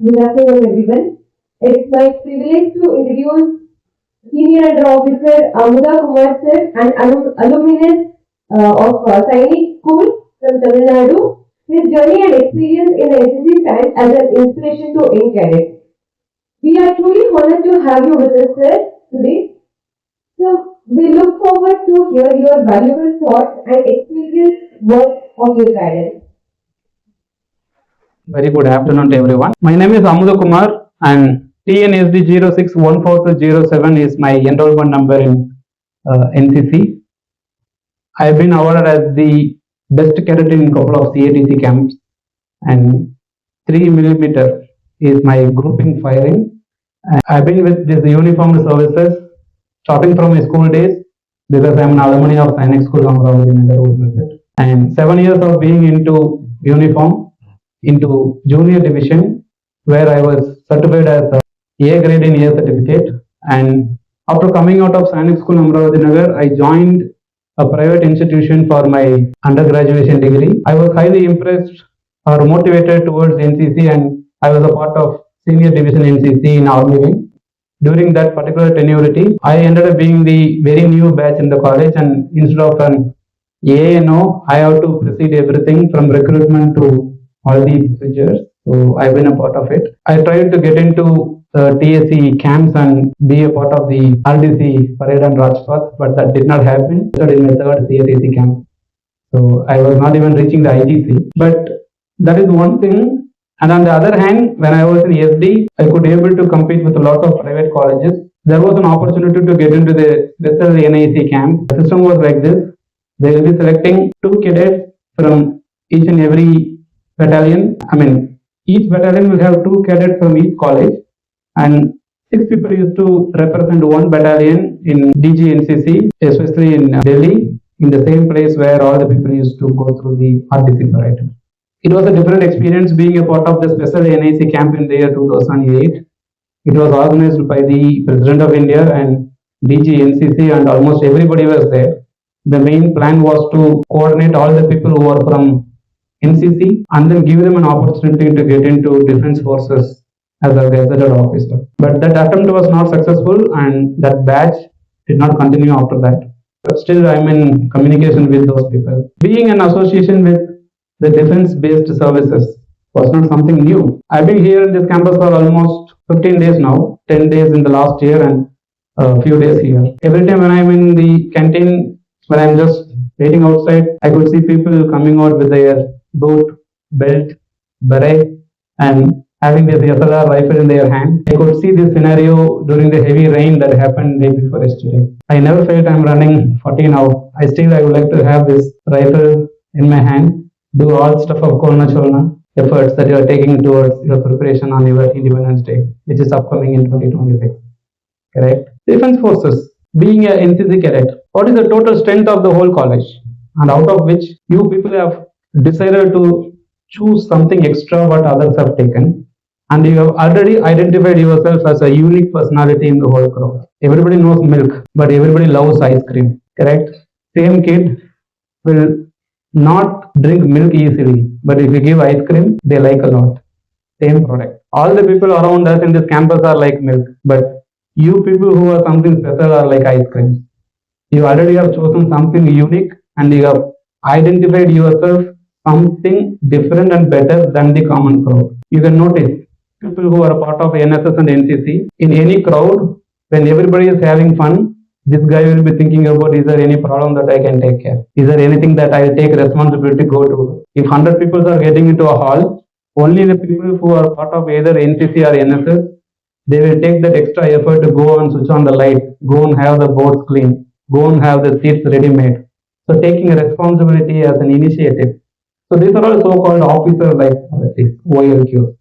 Good afternoon, everyone. It's my privilege to introduce Senior Under Officer Amudhakumar sir and alumnus of Sainik School from Tamil Nadu. His journey and experience in the NCC stands as an inspiration to young cadets. We are truly honored to have you with us, sir, today. So, we look forward to hear your valuable thoughts and experience work of your guidance. Very good afternoon to everyone. My name is Amudhakumar and TN 061407 is my enrollment number in NCC. I have been awarded as the best cadet in a couple of CATC camps, and 3mm is my grouping firing. I have been with these uniformed services starting from my school days because I am an alumni of Sainik School, and 7 years of being into uniform into junior division, where I was certified as A grade in A certificate. And after coming out of Sainik School, Amudhakumar, I joined a private institution for my undergraduation degree. I was highly impressed or motivated towards NCC, and I was a part of senior division NCC in Army Wing. During that particular tenuity, I ended up being the very new batch in the college, and instead of an ANO, I have to proceed everything from recruitment to all the procedures. So I've been a part of it. I tried to get into TSC camps and be a part of the RDC parade and Rajpath, but that did not happen. I in my third CATC camp. So I was not even reaching the ITC. But that is one thing. And on the other hand, when I was in SD, I could be able to compete with a lot of private colleges. There was an opportunity to get into the special NIC camp. The system was like this. They will be selecting 2 cadets from each and every battalion. Each battalion will have 2 cadets from each college, and 6 people used to represent one battalion in DG NCC, especially in Delhi, in the same place where all the people used to go through the RDC parade. It was a different experience being a part of the special NIC camp in the year 2008. It was organized by the President of India and DG NCC, and almost everybody was there. The main plan was to coordinate all the people who are from NCC and then give them an opportunity to get into defense forces as a gazetted officer. But that attempt was not successful, and that batch did not continue after that. But still, I'm in communication with those people. Being an association with the defense-based services was not something new. I've been here in this campus for almost 15 days now, 10 days in the last year and a few days here. Every time when I'm in the canteen, when I'm just waiting outside, I could see people coming out with their boot, belt, beret, and having this SLR rifle in their hand. I could see this scenario during the heavy rain that happened day before yesterday. I never felt I'm running 40 now. I would like to have this rifle in my hand, do all stuff of Kolna Cholna efforts that you are taking towards your preparation on your Independence Day, which is upcoming in 2026. Correct? Defense Forces, being a NCC cadet, what is the total strength of the whole college? And out of which you people have decided to choose something extra what others have taken, and you have already identified yourself as a unique personality in the whole crowd. Everybody knows milk, but everybody loves ice cream. Correct? Same kid will not drink milk easily, but if you give ice cream, they like a lot. Same product. All the people around us in this campus are like milk, but you people who are something special are like ice cream. You already have chosen something unique, and you have identified yourself something different and better than the common crowd. You can notice people who are a part of NSS and NCC, in any crowd, when everybody is having fun, this guy will be thinking about, is there any problem that I can take care? Is there anything that I will take responsibility to go to? If 100 people are getting into a hall, only the people who are part of either NCC or NSS, they will take that extra effort to go and switch on the light, go and have the boards clean, go and have the seats ready made. So taking a responsibility as an initiative. So these are all so-called officer-like policies, OLQs.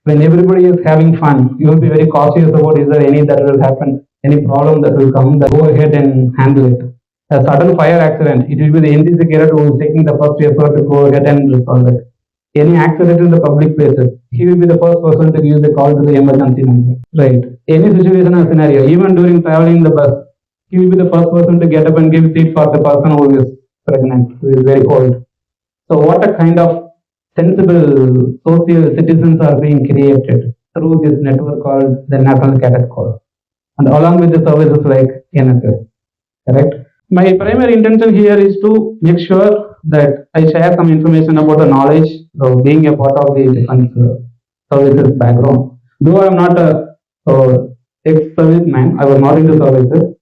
When everybody is having fun, you will be very cautious about, is there any that will happen, any problem that will come, that go ahead and handle it. A sudden fire accident, it will be the NCC cadet who is taking the first effort to go ahead and resolve it. Any accident in the public places, he will be the first person to give the call to the emergency number. Right. Any situation or scenario, even during traveling in the bus, he will be the first person to get up and give seat for the person who is pregnant, who is very cold. So what a kind of sensible social citizens are being created. through this network called the National Cadet Corps, and along with the services like NSS. Correct? My primary intention here is to make sure that I share some information about the knowledge of being a part of the defense services background. Though I am not a ex-serviceman, I was not into services,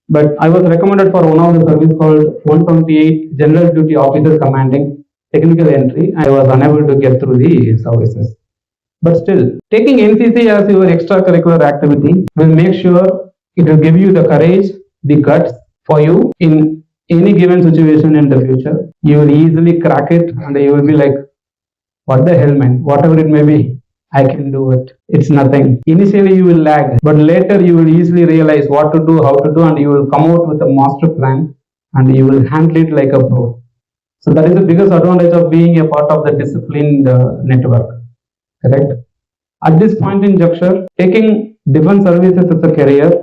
but I was recommended for one of the service called 128 General Duty Officer Commanding Technical Entry. I was unable to get through the services. But still, taking NCC as your extracurricular activity will make sure it will give you the courage, the guts for you in any given situation in the future. You will easily crack it and you will be like, what the hell, man? Whatever it may be, I can do it. It's nothing. Initially, you will lag, but later you will easily realize what to do, how to do, and you will come out with a master plan and you will handle it like a pro. So that is the biggest advantage of being a part of the disciplined network. Correct? At this point in juncture, taking defense services as a career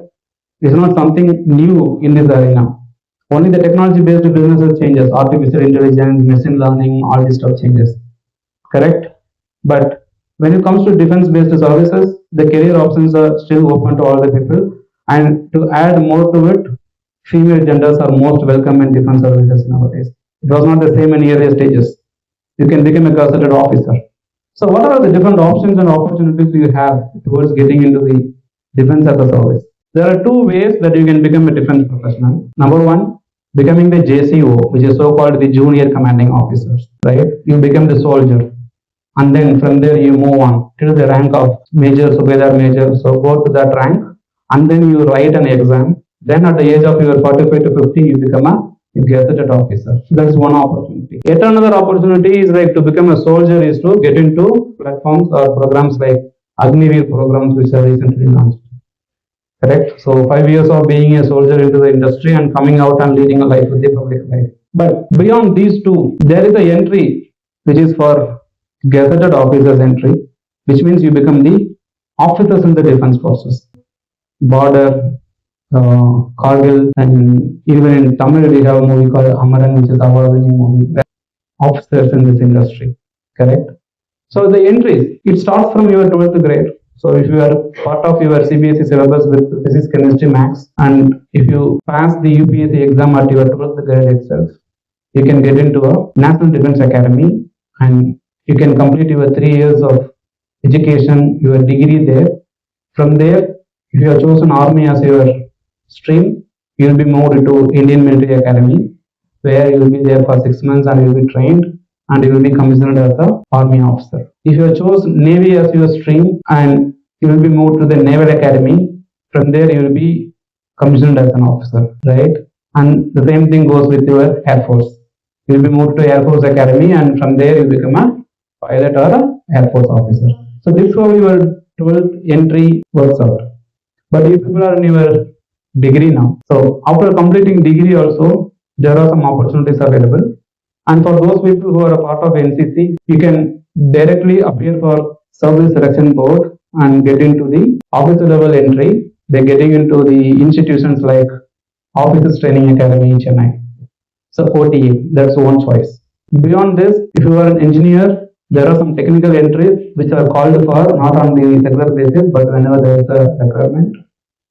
is not something new in this arena. Only the technology-based businesses changes, artificial intelligence, machine learning, all this stuff changes. Correct? But when it comes to defense-based services, the career options are still open to all the people. And to add more to it, female genders are most welcome in defense services nowadays. It was not the same in earlier stages. You can become a gazetted officer. So what are the different options and opportunities you have towards getting into the defense as a service? There are two ways that you can become a defense professional. Number one, becoming the JCO, which is so-called the junior commanding officers, right? You become the soldier. And then from there you move on till the rank of major, subedar major. So go to that rank and then you write an exam. Then at the age of your 45 to 50, you become a gazetted officer. So that's one opportunity. Yet another opportunity is like to become a soldier is to get into platforms or programs like Agniveer programs which are recently launched. Correct? So 5 years of being a soldier into the industry and coming out and leading a life with the public life. But beyond these two, there is an entry which is for gazetted officers entry, which means you become the officers in the defense forces. Border, Kargil, and even in Tamil we have a movie called Amaran, which is a award-winning movie. Officers in this industry, correct? So the entries, it starts from your 12th grade. So if you are part of your CBSE syllabus with physics, chemistry, maths, and if you pass the UPSC exam at your 12th grade itself, you can get into a National Defense Academy and you can complete your 3 years of education, your degree there. From there, if you have chosen Army as your stream, you will be moved to Indian Military Academy, where you will be there for 6 months and you will be trained and you will be commissioned as an Army officer. If you have chosen Navy as your stream and you will be moved to the Naval Academy, from there you will be commissioned as an officer, right? And the same thing goes with your Air Force. You will be moved to Air Force Academy and from there you become a pilot or an Air Force officer. So this is how your 12th entry works out. But you people are in your degree now. So after completing degree also, there are some opportunities available. And for those people who are a part of NCC, you can directly appear for Service Selection Board and get into the officer level entry. They're getting into the institutions like Officers Training Academy in Chennai. So OTA, that's one choice. Beyond this, if you are an engineer, there are some technical entries which are called for not on the regular basis, but whenever there is a requirement.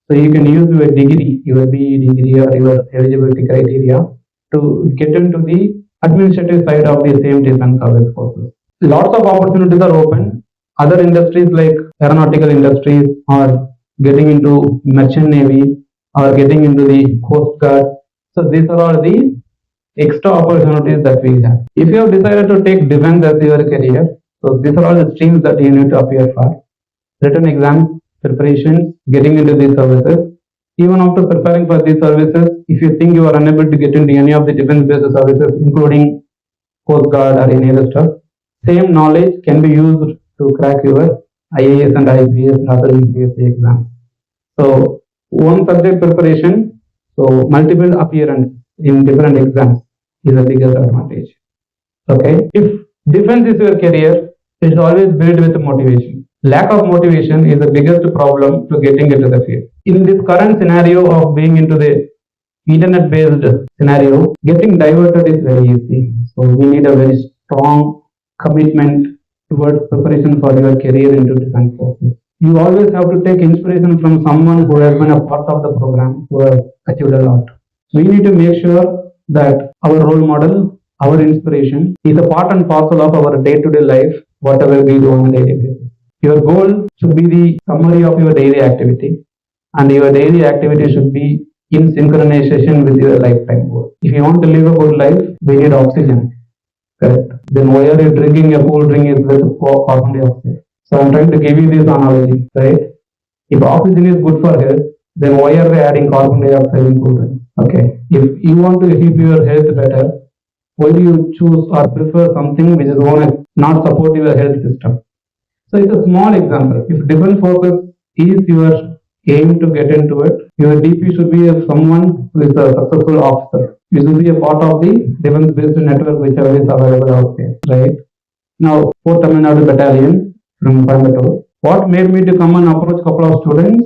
So you can use your degree, your BE degree or your eligibility criteria to get into the administrative side of the same defense service forces. Lots of opportunities are open. Other industries like aeronautical industries or getting into merchant navy or getting into the coast guard. So these are all the extra opportunities that we have. If you have decided to take defense as your career, so these are all the streams that you need to appear for. Written exams, preparations, getting into these services. Even after preparing for these services, if you think you are unable to get into any of the defense-based services, including Coast Guard or any other stuff, same knowledge can be used to crack your IAS and IPS and other UPSC exams. So one subject preparation, so multiple appearance in different exams is the biggest advantage. Okay, if defense is your career, it is always built with motivation. Lack of motivation is the biggest problem to getting into the field. In this current scenario of being into the internet-based scenario, getting diverted is very easy. So we need a very strong commitment towards preparation for your career into defense forces. You always have to take inspiration from someone who has been a part of the program, who has achieved a lot. We need to make sure that our role model, our inspiration is a part and parcel of our day-to-day life, whatever we do on a daily basis. Your goal should be the summary of your daily activity, and your daily activity should be in synchronization with your lifetime goal. If you want to live a good life, we need oxygen. Correct. Then why are you drinking a cold drink with carbon dioxide? So I'm trying to give you this analogy, right? If oxygen is good for health, then why are they adding carbon dioxide in cold drink? Okay. If you want to keep your health better, why do you choose or prefer something which is going to not support your health system? So it's a small example. If defense focus is your aim to get into it, your DP should be someone who is a successful officer. You should be a part of the defense-based network whichever is available out there, right? Now, 4th Tamil Nadu Battalion from Coimbatore. What made me to come and approach couple of students,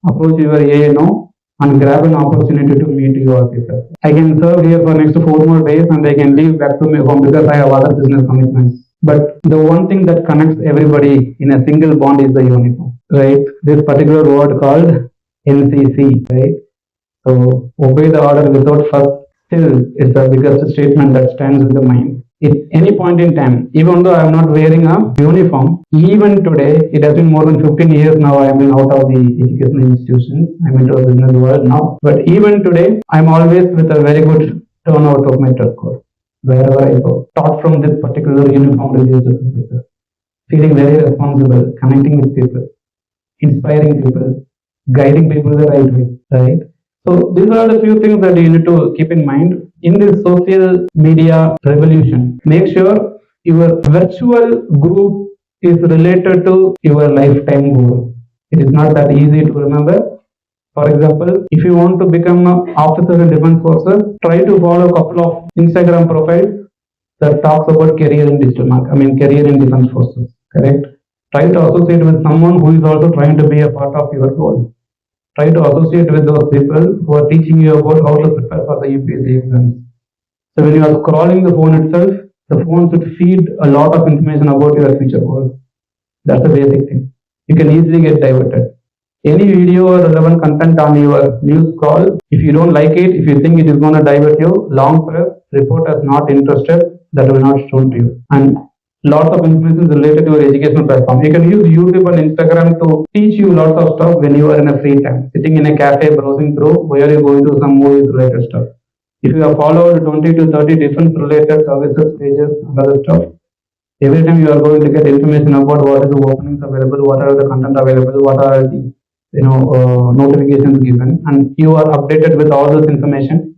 approach your ANO and grab an opportunity to meet you all people. I can serve here for next 4 more days and I can leave back to my home because I have other business commitments. But the one thing that connects everybody in a single bond is the uniform, right? This particular word called NCC, right? So obey the order without first still is the biggest statement that stands in the mind. At any point in time, even though I am not wearing a uniform, even today, it has been more than 15 years now I am out of the educational institutions, I am into a business world now. But even today, I am always with a very good turnout of my dress code. Wherever I go, taught from this particular uniform religious officer, feeling very responsible, connecting with people, inspiring people, guiding people the right way, right? So these are the few things that you need to keep in mind in this social media revolution. Make sure your virtual group is related to your lifetime goal. It is not that easy to remember. For example, if you want to become an officer in defense forces, try to follow a couple of Instagram profiles that talks about career in digital marketing, career in defense forces, correct? Try to associate with someone who is also trying to be a part of your goal. Try to associate with those people who are teaching you about how to prepare for the UPSC exams. So when you are scrolling the phone itself, the phone should feed a lot of information about your future goals. That's the basic thing. You can easily get diverted. Any video or relevant content on your news call, if you don't like it, if you think it is going to divert you, long press, report as not interested, that will not shown to you. And lots of information related to your educational platform. You can use YouTube and Instagram to teach you lots of stuff when you are in a free time. Sitting in a cafe browsing through, where you going to some movies related stuff. If you have followed 20 to 30 different related services, pages, and other stuff, every time you are going to get information about what is the openings available, what are the content available, what are the notifications given, and you are updated with all this information.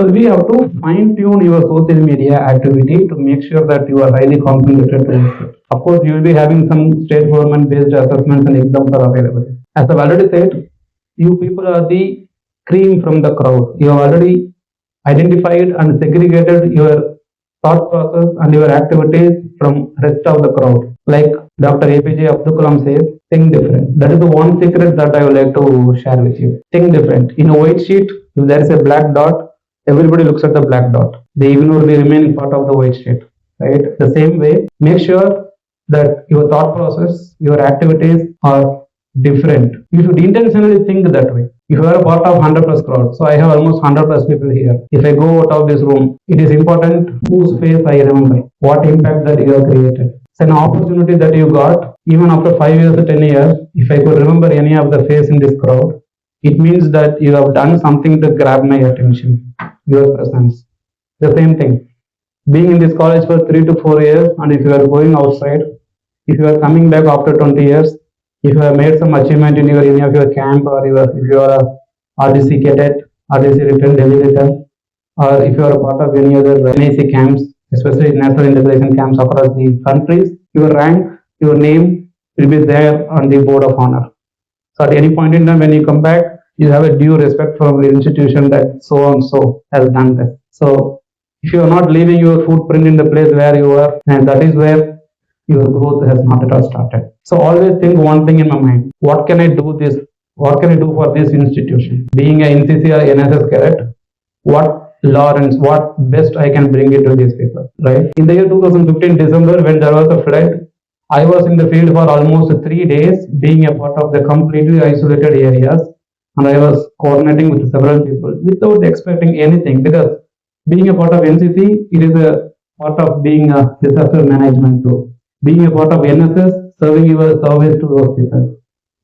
So we have to fine tune your social media activity to make sure that you are highly concentrated to it. Of course, you will be having some state government based assessments and exams are available. As I've already said, you people are the cream from the crowd. You have already identified and segregated your thought process and your activities from rest of the crowd. Like Dr. APJ Abdul Kalam says, think different. That is the one secret that I would like to share with you. Think different. In a white sheet, if there is a black dot, everybody looks at the black dot. They ignore the remaining part of the white sheet. Right? The same way, make sure that your thought process, your activities are different. You should intentionally think that way. If you are a part of 100 plus crowd, so I have almost 100 plus people here. If I go out of this room, it is important whose face I remember, what impact that you have created. It's an opportunity that you got, even after 5 years or 10 years, if I could remember any of the face in this crowd, it means that you have done something to grab my attention, your presence. The same thing, being in this college for 3 to 4 years, and if you are going outside, if you are coming back after 20 years, if you have made some achievement in any of your camp, or if you are a RDC cadet, RDC return, Delhi return, or if you are a part of any other NIC camps, especially national integration camps across the countries, your rank, your name will be there on the board of honor. So at any point in time when you come back, you have a due respect from the institution that so and so has done this. So if you are not leaving your footprint in the place where you are, and that is where your growth has not at all started. So always think one thing in my mind, what can I do this? What can I do for this institution? Being a NCC or NSS cadet, what Lawrence, what best I can bring it to these people, right? In the year 2015 December, when there was a flood, I was in the field for almost 3 days, being a part of the completely isolated areas, and I was coordinating with several people without expecting anything, because being a part of NCC, it is a part of being a disaster management too. Being a part of NSS, serving your service to those people,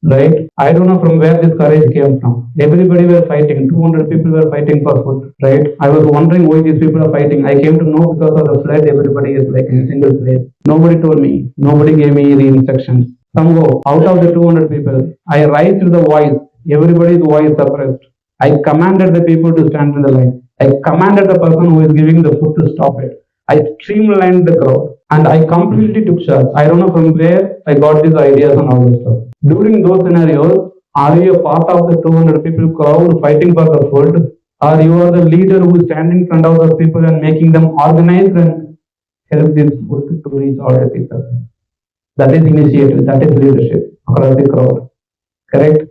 right? I don't know from where this courage came from. Everybody were fighting. 200 people were fighting for food, right? I was wondering why these people are fighting. I came to know because of the flood. Everybody is like in a single place. Nobody told me. Nobody gave me the instructions. Somehow, out of the 200 people, I raised the voice. Everybody's voice suppressed. I commanded the people to stand in the line. I commanded the person who is giving the food to stop it. I streamlined the crowd and I completely took charge. I don't know from where I got these ideas and all this stuff. During those scenarios, are you a part of the 200 people crowd fighting for the food, or you are the leader who is standing in front of those people and making them organize and help this food to reach all the people? That is initiative, that is leadership across the crowd. Correct?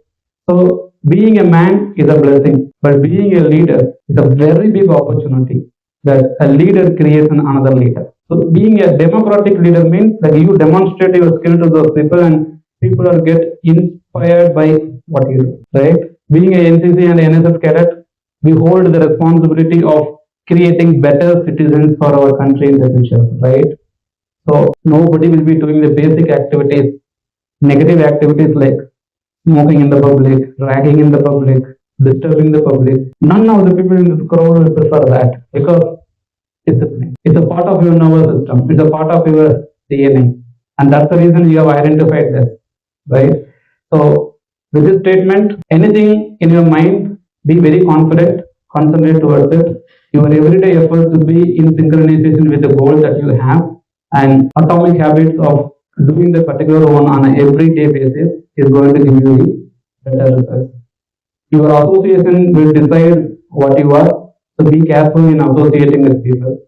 So being a man is a blessing, but being a leader is a very big opportunity that a leader creates another leader. So being a democratic leader means that you demonstrate your skill to those people and people are get inspired by what you do, right? Being a NCC and NSS cadet, we hold the responsibility of creating better citizens for our country in the future, right? So nobody will be doing the basic activities, negative activities like smoking in the public, ragging in the public, disturbing the public. None of the people in this crowd will prefer that, because discipline. It's a part of your nervous system. It's a part of your DNA. And that's the reason you have identified this, right? So with this statement, anything in your mind, be very confident, concentrate towards it. Your everyday effort to be in synchronization with the goal that you have, and atomic habits of doing the particular one on an everyday basis is going to give you the better results. Your association will decide what you are, so be careful in associating with people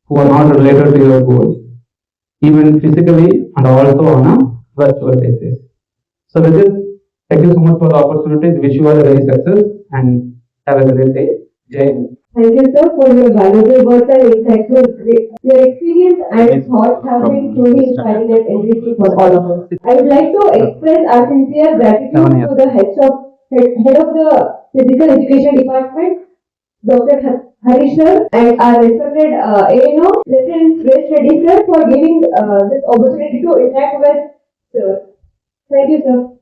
who are not related to your goals, even physically and also on a virtual basis. So with this, thank you so much for the opportunity. Wish you all a very success and have a great day. Jai Hind. Thank you, sir, for your valuable words and insights. Your experience and thoughts have been truly inspiring and enriching for all of us. I would like to express our sincere gratitude to the head of the Physical Education Department, Dr. Harish sir, and our respected ANO, Lieutenant Grace Reddy sir, for giving this opportunity to interact with sir. Thank you, sir.